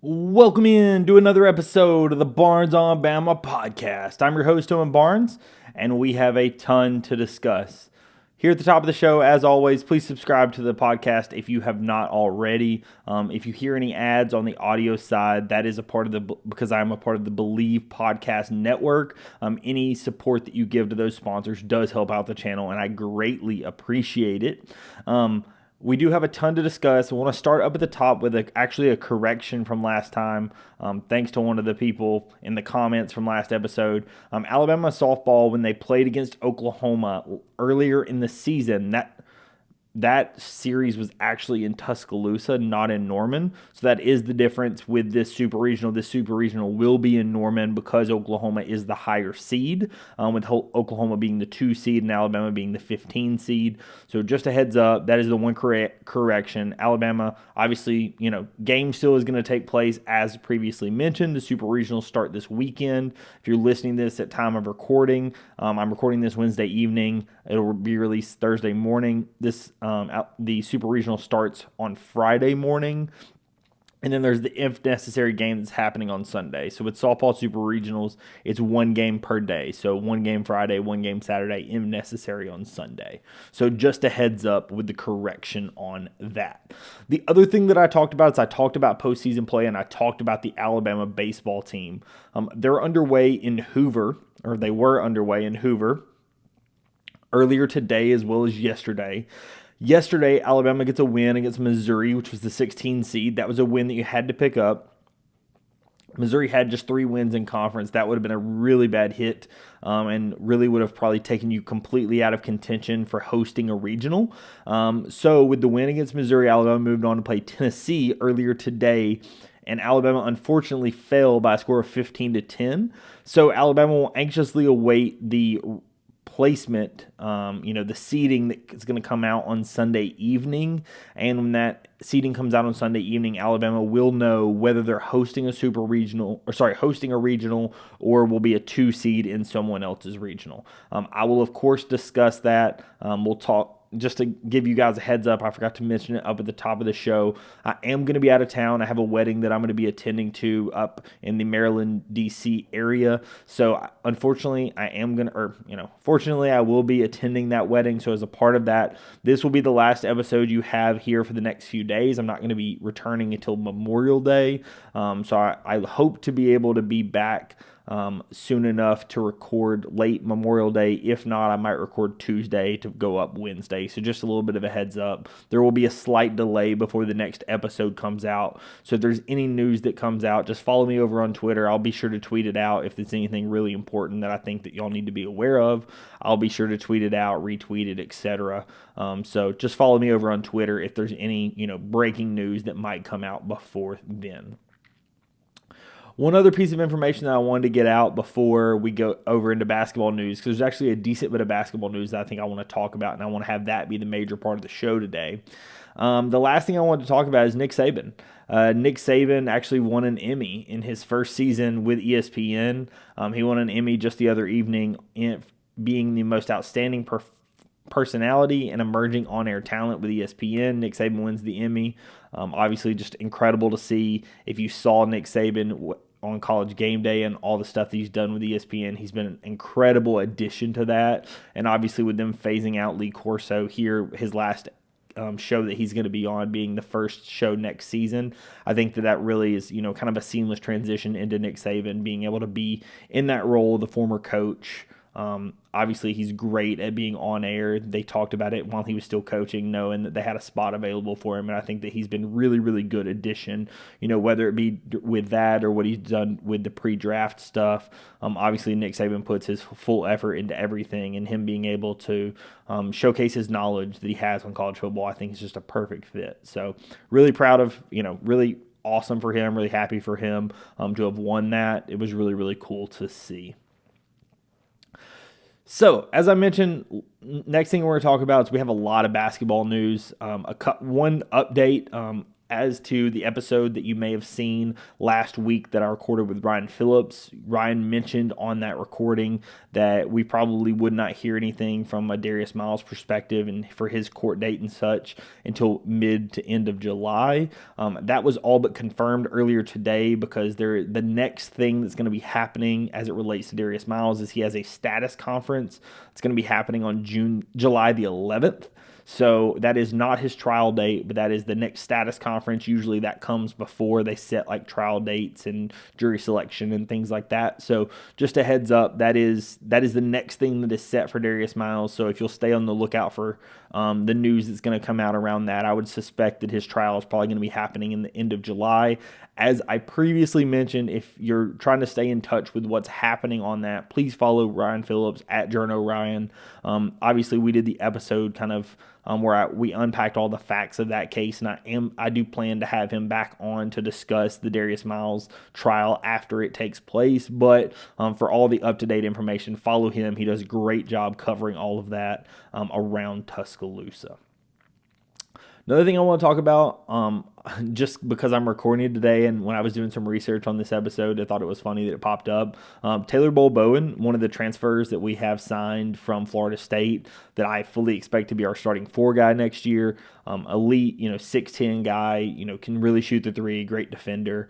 Welcome in to another episode of the Barnes on Bama podcast. I'm your host, Owen Barnes, and we have a ton to discuss. Here at the top of the show, as always, please subscribe to the podcast if you have not already. If you hear any ads on the audio side, that is because I'm a part of the Believe Podcast Network. Any support that you give to those sponsors does help out the channel, and I greatly appreciate it. We do have a ton to discuss. I want to start up at the top with actually a correction from last time. Thanks to one of the people in the comments from last episode. Alabama softball, when they played against Oklahoma earlier in the season, that series was actually in Tuscaloosa, not in Norman. So that is the difference with this Super Regional. This Super Regional will be in Norman because Oklahoma is the higher seed, with Oklahoma being the 2 seed and Alabama being the 15 seed. So just a heads up, that is the one correction. Alabama, obviously, game still is going to take place as previously mentioned. The Super Regionals start this weekend. If you're listening to this at time of recording, I'm recording this Wednesday evening. It'll be released Thursday morning. The Super Regional starts on Friday morning. And then there's the if necessary game that's happening on Sunday. So with softball Super Regionals, it's one game per day. So one game Friday, one game Saturday, if necessary on Sunday. So just a heads up with the correction on that. The other thing that I talked about is I talked about postseason play, and I talked about the Alabama baseball team. They're underway in Hoover, or they were underway in Hoover earlier today as well as yesterday. Yesterday, Alabama gets a win against Missouri, which was the 16 seed. That was a win that you had to pick up. Missouri had just 3 wins in conference. That would have been a really bad hit, and really would have probably taken you completely out of contention for hosting a regional. So with the win against Missouri, Alabama moved on to play Tennessee earlier today, and Alabama unfortunately fell by a score of 15-10. So Alabama will anxiously await the placement, the seeding that's going to come out on Sunday evening. And when that seeding comes out on Sunday evening, Alabama will know whether they're hosting a hosting a regional, or will be a 2 seed in someone else's regional. I will, of course, discuss that. We'll talk. Just to give you guys a heads up, I forgot to mention it up at the top of the show. I am going to be out of town. I have a wedding that I'm going to be attending to up in the Maryland, D.C. area. So unfortunately, fortunately, I will be attending that wedding. So as a part of that, this will be the last episode you have here for the next few days. I'm not going to be returning until Memorial Day. So I hope to be able to be back soon enough to record late Memorial Day. If not, I might record Tuesday to go up Wednesday. So just a little bit of a heads up. There will be a slight delay before the next episode comes out. So if there's any news that comes out, just follow me over on Twitter. I'll be sure to tweet it out if there's anything really important that I think that y'all need to be aware of. I'll be sure to tweet it out, retweet it, etc. So just follow me over on Twitter if there's any breaking news that might come out before then. One other piece of information that I wanted to get out before we go over into basketball news, because there's actually a decent bit of basketball news that I think I want to talk about, and I want to have that be the major part of the show today. The last thing I wanted to talk about is Nick Saban. Nick Saban actually won an Emmy in his first season with ESPN. He won an Emmy just the other evening in being the most outstanding personality and emerging on-air talent with ESPN. Nick Saban wins the Emmy. Obviously, just incredible to see. If you saw Nick Saban on College Game Day and all the stuff that he's done with ESPN, he's been an incredible addition to that. And obviously, with them phasing out Lee Corso here, his last show that he's going to be on being the first show next season, I think that really is kind of a seamless transition into Nick Saban being able to be in that role, the former coach. Obviously, he's great at being on air. They talked about it while he was still coaching, knowing that they had a spot available for him. And I think that he's been really, really good addition, whether it be with that or what he's done with the pre-draft stuff. Obviously, Nick Saban puts his full effort into everything, and him being able to showcase his knowledge that he has on college football, I think is just a perfect fit. So really proud of, really awesome for him, really happy for him to have won that. It was really, really cool to see. So, as I mentioned, next thing we're going to talk about is we have a lot of basketball news. One update, As to the episode that you may have seen last week that I recorded with Ryan Phillips, Ryan mentioned on that recording that we probably would not hear anything from a Darius Miles perspective and for his court date and such until mid to end of July. That was all but confirmed earlier today because the next thing that's going to be happening as it relates to Darius Miles is he has a status conference. It's going to be happening on July the 11th. So that is not his trial date, but that is the next status conference. Usually that comes before they set like trial dates and jury selection and things like that. So just a heads up, that is the next thing that is set for Darius Miles. So if you'll stay on the lookout for the news that's going to come out around that, I would suspect that his trial is probably going to be happening in the end of July. As I previously mentioned, if you're trying to stay in touch with what's happening on that, please follow Ryan Phillips at Journo Ryan. Obviously, we did the episode kind of where we unpacked all the facts of that case, and I do plan to have him back on to discuss the Darius Miles trial after it takes place. But for all the up-to-date information, follow him. He does a great job covering all of that around Tuscaloosa. Another thing I want to talk about, just because I'm recording it today, and when I was doing some research on this episode, I thought it was funny that it popped up. Taylor Bowen, one of the transfers that we have signed from Florida State, that I fully expect to be our starting 4 guy next year. Elite, 6'10" guy, can really shoot the three, great defender.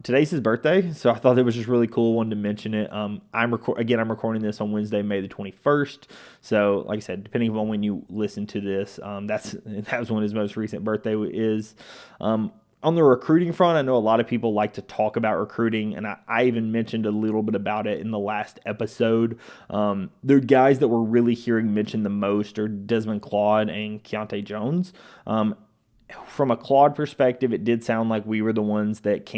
Today's his birthday, so I thought it was just really cool. Wanted to mention it. I'm recording this on Wednesday, May the 21st. So, like I said, depending on when you listen to this, that was when his most recent birthday is. On the recruiting front, I know a lot of people like to talk about recruiting, and I even mentioned a little bit about it in the last episode. The guys that we're really hearing mentioned the most are Desmond Claude and Keontae Jones. From a Claude perspective, it did sound like we were the ones that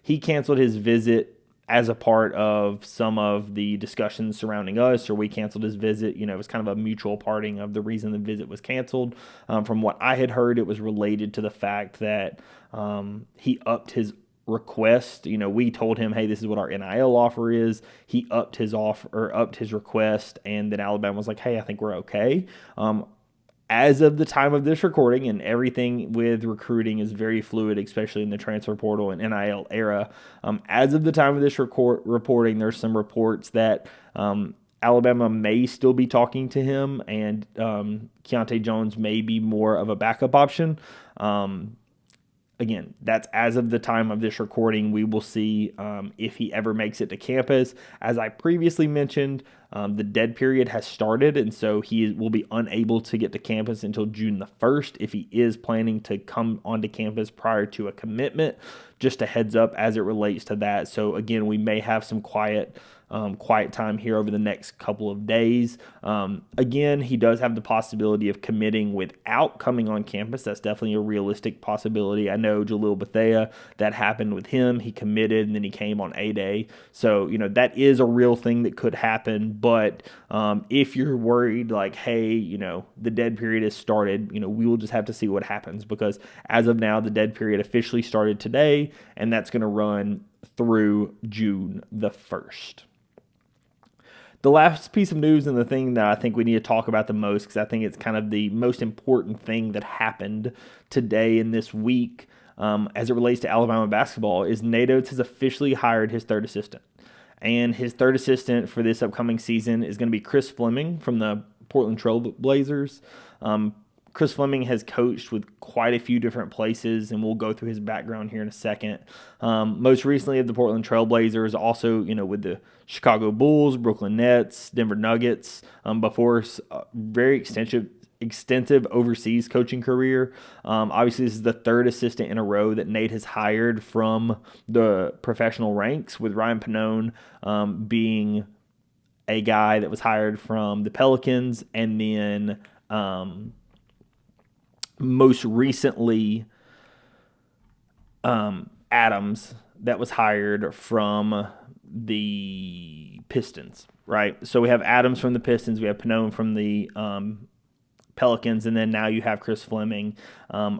he canceled his visit as a part of some of the discussions surrounding us, or we canceled his visit. It was kind of a mutual parting of the reason the visit was canceled. From what I had heard, it was related to the fact that he upped his request. We told him, hey, this is what our NIL offer is. He upped his request, and then Alabama was like, hey, I think we're okay. As of the time of this recording, and everything with recruiting is very fluid, especially in the transfer portal and NIL era. As of the time of this reporting, there's some reports that Alabama may still be talking to him, and Keontae Jones may be more of a backup option. Again, that's as of the time of this recording. We will see if he ever makes it to campus. As I previously mentioned, the dead period has started, and so he will be unable to get to campus until June the 1st if he is planning to come onto campus prior to a commitment. Just a heads up as it relates to that. So, again, we may have some quiet time here over the next couple of days. Again, he does have the possibility of committing without coming on campus. That's definitely a realistic possibility. I know Jalil Bethea, that happened with him. He committed and then he came on A-Day. So, that is a real thing that could happen. But if you're worried like, hey, the dead period has started, we will just have to see what happens, because as of now, the dead period officially started today, and that's going to run through June the 1st. The last piece of news, and the thing that I think we need to talk about the most, because I think it's kind of the most important thing that happened today and this week as it relates to Alabama basketball, is Nate Oates has officially hired his third assistant. And his third assistant for this upcoming season is going to be Chris Fleming from the Portland Trail Blazers. Chris Fleming has coached with quite a few different places, and we'll go through his background here in a second. Most recently at the Portland Trail Blazers, also with the Chicago Bulls, Brooklyn Nets, Denver Nuggets, before very extensive overseas coaching career. Obviously, this is the third assistant in a row that Nate has hired from the professional ranks, with Ryan Pannone being a guy that was hired from the Pelicans, and then most recently Adams, that was hired from the Pistons, right? So we have Adams from the Pistons, we have Pannone from the Pelicans, and then now you have Chris Fleming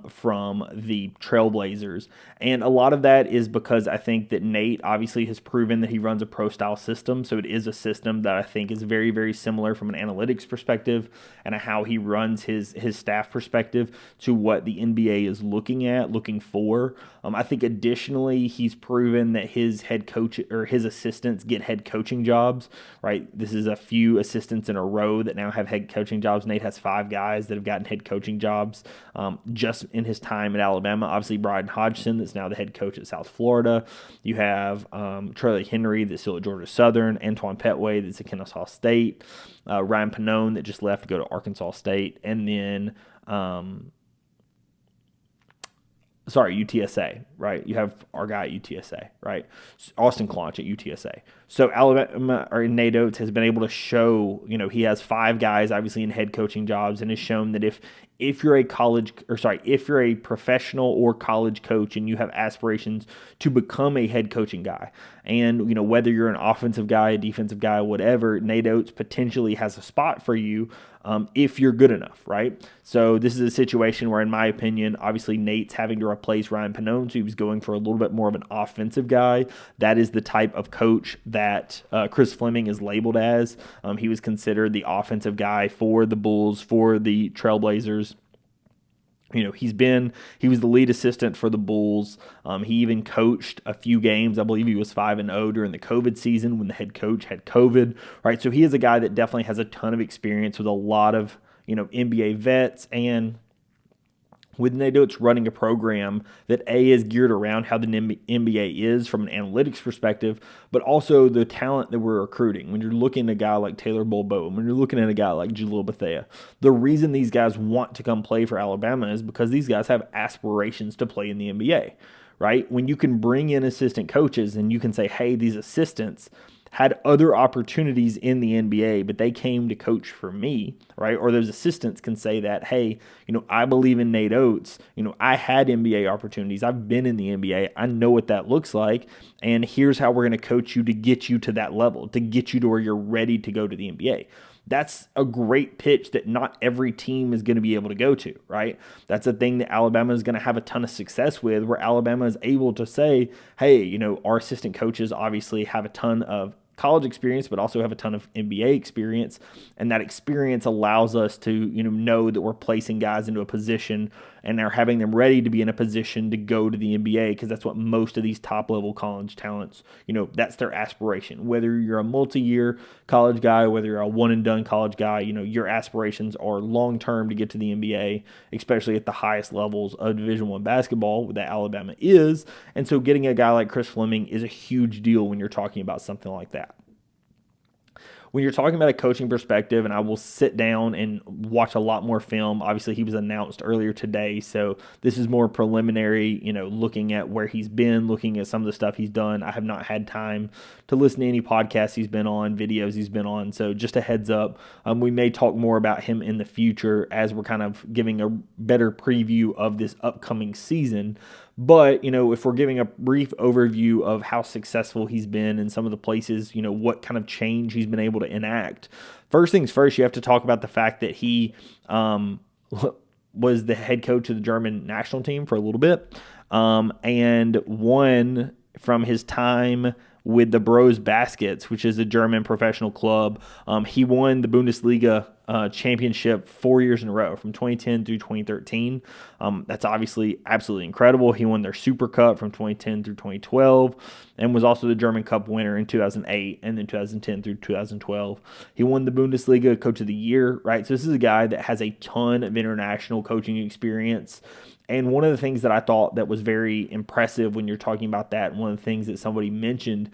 from the Trailblazers. And a lot of that is because I think that Nate obviously has proven that he runs a pro-style system, so it is a system that I think is very, very similar from an analytics perspective and how he runs his staff perspective to what the NBA is looking for. I think additionally, he's proven that his head coach or his assistants get head coaching jobs, right? This is a few assistants in a row that now have head coaching jobs. Nate has 5 guys that have gotten head coaching jobs just in his time at Alabama. Obviously, Brian Hodgson, that's now the head coach at South Florida. You have Charlie Henry, that's still at Georgia Southern. Antoine Petway, that's at Kennesaw State. Ryan Pannone, that just left to go to Arkansas State. And then UTSA, right? You have our guy at UTSA, right? Austin Claunch at UTSA. So Alabama, or Nate Oates, has been able to show, he has 5 guys obviously in head coaching jobs, and has shown that if you're a professional or college coach and you have aspirations to become a head coaching guy, and whether you're an offensive guy, a defensive guy, whatever, Nate Oates potentially has a spot for you if you're good enough, right? So this is a situation where, in my opinion, obviously Nate's having to replace Ryan Pannone, so he was going for a little bit more of an offensive guy. That is the type of coach that Chris Fleming is labeled as. He was considered the offensive guy for the Bulls, for the Trailblazers. He was the lead assistant for the Bulls. He even coached a few games. I believe he was 5-0 during the COVID season when the head coach had COVID, right? So he is a guy that definitely has a ton of experience with a lot of, NBA vets, and with Nate Oates running a program that is geared around how the NBA is from an analytics perspective, but also the talent that we're recruiting. When you're looking at a guy like Taylor Bolbo, when you're looking at a guy like Jalil Bethea, the reason these guys want to come play for Alabama is because these guys have aspirations to play in the NBA, right? When you can bring in assistant coaches and you can say, hey, these assistants had other opportunities in the NBA, but they came to coach for me, right? Or those assistants can say that, hey, I believe in Nate Oates. I had NBA opportunities. I've been in the NBA. I know what that looks like. And here's how we're going to coach you to get you to that level, to get you to where you're ready to go to the NBA. That's a great pitch that not every team is going to be able to go to, right? That's a thing that Alabama is going to have a ton of success with, where Alabama is able to say, hey, our assistant coaches obviously have a ton of college experience, but also have a ton of NBA experience. And that experience allows us to, know that we're placing guys into a position and are having them ready to be in a position to go to the NBA, because that's what most of these top-level college talents, that's their aspiration. Whether you're a multi-year college guy, whether you're a one-and-done college guy, your aspirations are long-term to get to the NBA, especially at the highest levels of Division I basketball that Alabama is. And so getting a guy like Chris Fleming is a huge deal when you're talking about something like that. When you're talking about a coaching perspective, and I will sit down and watch a lot more film. Obviously, he was announced earlier today, so this is more preliminary, looking at where he's been, looking at some of the stuff he's done. I have not had time to listen to any podcasts he's been on, videos he's been on, so just a heads up. We may talk more about him in the future as we're kind of giving a better preview of this upcoming season. But, if we're giving a brief overview of how successful he's been in some of the places, what kind of change he's been able to enact. First things first, you have to talk about the fact that he was the head coach of the German national team for a little bit, and won from his time with the Bros Baskets, which is a German professional club. He won the Bundesliga championship 4 years in a row, from 2010 through 2013. That's obviously absolutely incredible. He won their Super Cup from 2010 through 2012, and was also the German Cup winner in 2008, and then 2010 through 2012. He won the Bundesliga Coach of the Year, right? So this is a guy that has a ton of international coaching experience. And one of the things that I thought that was very impressive when you're talking about that, and one of the things that somebody mentioned,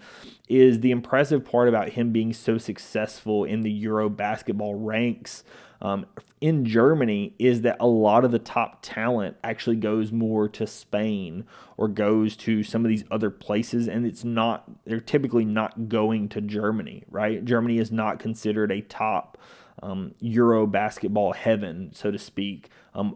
is the impressive part about him being so successful in the Euro basketball ranks in Germany is that a lot of the top talent actually goes more to Spain or goes to some of these other places, and they're typically not going to Germany, right? Germany is not considered a top Euro basketball heaven, so to speak,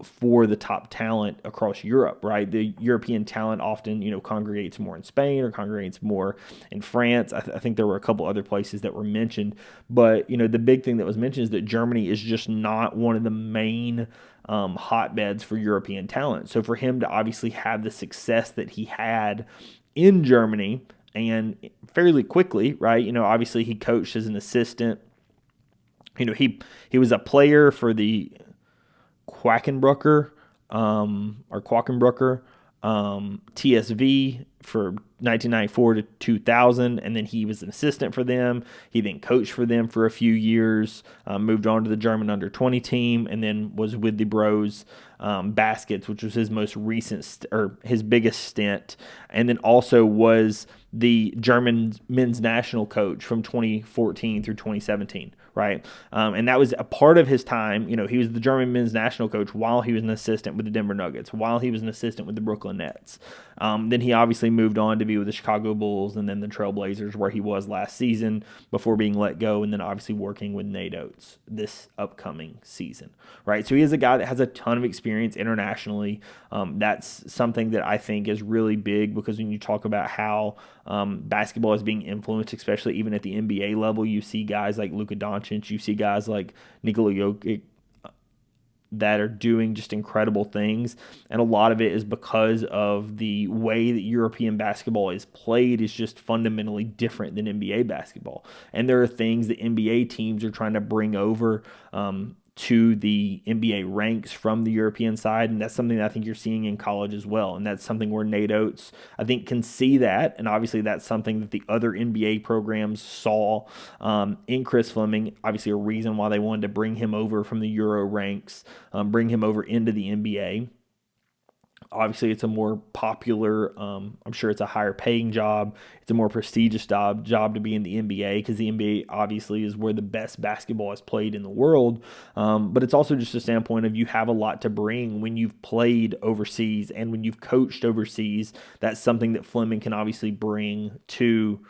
for the top talent across Europe, right? The European talent often, congregates more in Spain or congregates more in France. I think there were a couple other places that were mentioned, but, the big thing that was mentioned is that Germany is just not one of the main hotbeds for European talent. So for him to obviously have the success that he had in Germany and fairly quickly, right? Obviously he coached as an assistant. He was a player for the Quackenbrucker TSV for 1994 to 2000, and then he was an assistant for them. He then coached for them for a few years, moved on to the German under-20 team, and then was with the Bros Baskets, which was his most recent or his biggest stint, and then also was the German men's national coach from 2014 through 2017. Right. And that was a part of his time. He was the German men's national coach while he was an assistant with the Denver Nuggets, while he was an assistant with the Brooklyn Nets. Then he obviously moved on to be with the Chicago Bulls and then the Trail Blazers, where he was last season before being let go, and then obviously working with Nate Oates this upcoming season. Right. So he is a guy that has a ton of experience internationally. That's something that I think is really big, because when you talk about how basketball is being influenced, especially even at the NBA level, you see guys like Luka Doncic, you see guys like Nikola Jokic that are doing just incredible things, and a lot of it is because of the way that European basketball is played is just fundamentally different than NBA basketball, and there are things that NBA teams are trying to bring over to the NBA ranks from the European side, and that's something that I think you're seeing in college as well, and that's something where Nate Oates, I think, can see that, and obviously that's something that the other NBA programs saw in Chris Fleming, obviously a reason why they wanted to bring him over from the Euro ranks, bring him over into the NBA. Obviously, it's a more popular, I'm sure it's a higher paying job. It's a more prestigious job to be in the NBA, because the NBA obviously is where the best basketball is played in the world. But it's also just a standpoint of you have a lot to bring when you've played overseas and when you've coached overseas. That's something that Fleming can obviously bring to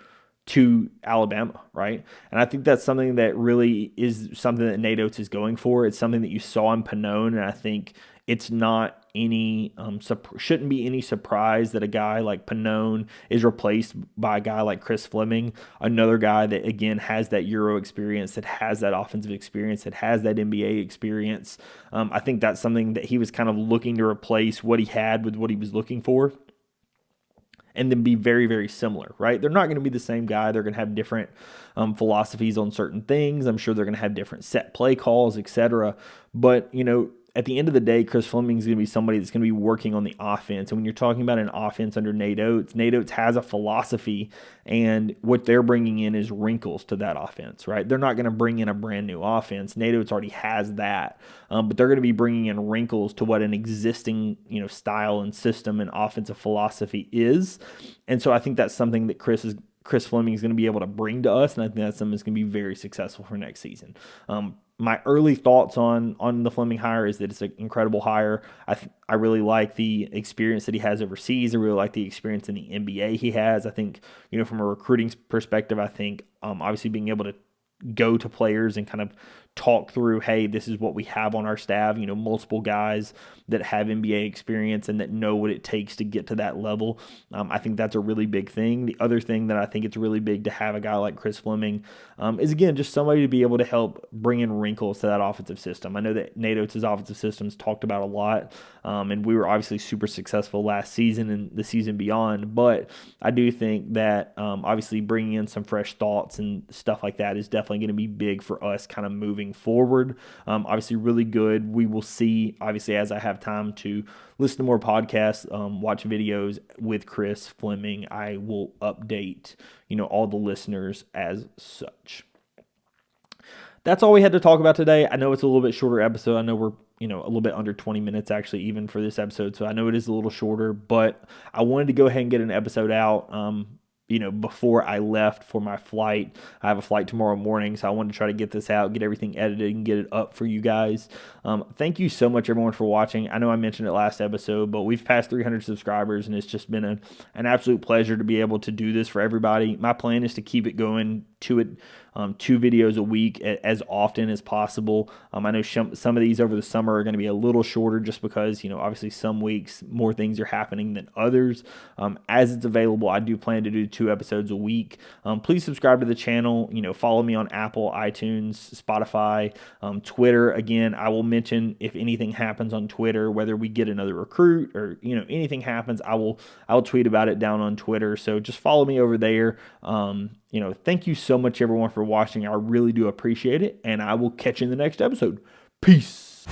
Alabama, right? And I think that's something that really is something that Nate Oates is going for. It's something that you saw in Pannone, and I think it's not any shouldn't be any surprise that a guy like Pannone is replaced by a guy like Chris Fleming, another guy that again has that Euro experience, that has that offensive experience, that has that NBA experience. I think that's something that he was kind of looking to replace what he had with what he was looking for, and then be very, very similar, right? They're not going to be the same guy. They're going to have different philosophies on certain things. I'm sure they're going to have different set play calls, etc. But, at the end of the day, Chris Fleming is going to be somebody that's going to be working on the offense. And when you're talking about an offense under Nate Oates has a philosophy, and what they're bringing in is wrinkles to that offense, right? They're not going to bring in a brand new offense. Nate Oates already has that, but they're going to be bringing in wrinkles to what an existing, style and system and offensive philosophy is. And so I think that's something that Chris Fleming is going to be able to bring to us, and I think that's something that's going to be very successful for next season. My early thoughts on the Fleming hire is that it's an incredible hire. I really like the experience that he has overseas. I really like the experience in the NBA he has. I think, from a recruiting perspective, I think obviously being able to go to players and kind of talk through, hey, this is what we have on our staff, multiple guys that have NBA experience and that know what it takes to get to that level. I think that's a really big thing. The other thing that I think it's really big to have a guy like Chris Fleming is, again, just somebody to be able to help bring in wrinkles to that offensive system. I know that Nate Oates' offensive system's talked about a lot, and we were obviously super successful last season and the season beyond, but I do think that obviously bringing in some fresh thoughts and stuff like that is definitely going to be big for us kind of moving forward. Obviously really good. We will see, obviously, as I have time to listen to more podcasts, watch videos with Chris Fleming, I will update, all the listeners as such. That's all we had to talk about today. I know it's a little bit shorter episode. I know we're, a little bit under 20 minutes actually, even for this episode. So I know it is a little shorter, but I wanted to go ahead and get an episode out, before I left for my flight. I have a flight tomorrow morning, so I wanted to try to get this out, get everything edited, and get it up for you guys. Thank you so much, everyone, for watching. I know I mentioned it last episode, but we've passed 300 subscribers, and it's just been an absolute pleasure to be able to do this for everybody. My plan is to keep it going to it 2 videos a week as often as possible. I know some of these over the summer are going to be a little shorter just because, obviously some weeks more things are happening than others. As it's available, I do plan to do 2 episodes a week. Please subscribe to the channel. Follow me on Apple, iTunes, Spotify, Twitter. Again, I will mention if anything happens on Twitter, whether we get another recruit or anything happens, I'll tweet about it down on Twitter. So just follow me over there. Thank you so much everyone for watching. I really do appreciate it, and I will catch you in the next episode. Peace.